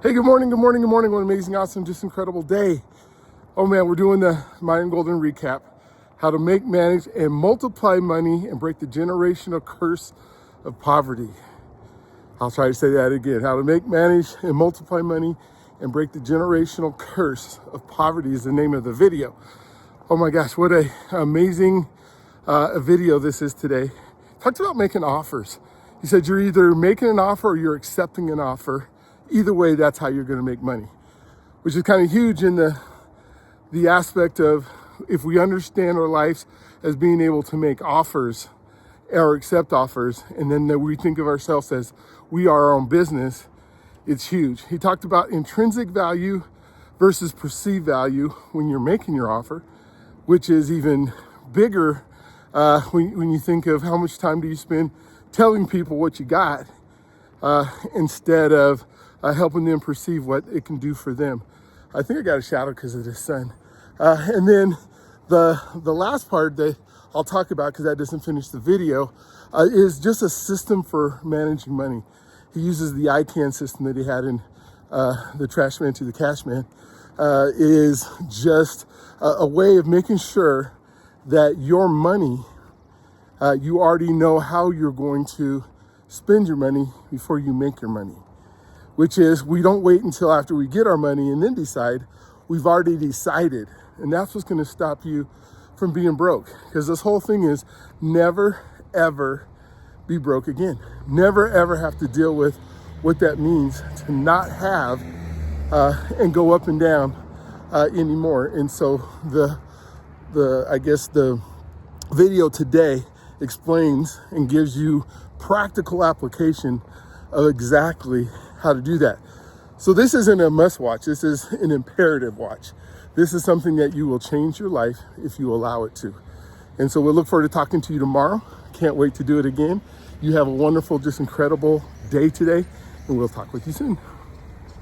Hey, good morning, good morning, good morning. What an amazing, awesome, just incredible day. Oh man, we're doing the Myron Golden recap. How to make, manage, and multiply money and break the generational curse of poverty. I'll try to say that again. How to make, manage, and multiply money and break the generational curse of poverty is the name of the video. Oh my gosh, what an amazing video this is today. Talked about making offers. He said you're either making an offer or you're accepting an offer. Either way, that's how you're going to make money, which is kind of huge in the aspect of if we understand our lives as being able to make offers or accept offers, and then that we think of ourselves as we are our own business, it's huge. He talked about intrinsic value versus perceived value when you're making your offer, which is even bigger when you think of how much time do you spend telling people what you got instead of helping them perceive what it can do for them. I think I got a shadow because of the sun. And then the last part that I'll talk about, because that doesn't finish the video, is just a system for managing money. He uses the ICANN system that he had in the Trash Man to the Cash Man. Is just a way of making sure that your money, you already know how you're going to spend your money before you make your money. Which is, we don't wait until after we get our money and then decide. We've already decided. And that's what's going to stop you from being broke. Because this whole thing is never, ever be broke again. Never, ever have to deal with what that means to not have and go up and down anymore. And so I guess the video today explains and gives you practical application of exactly how to do that. So this isn't a must watch. This is an imperative watch. This is something that you will change your life if you allow it to. And so we'll look forward to talking to you tomorrow. Can't wait to do it again. You have a wonderful, just incredible day today, and we'll talk with you soon.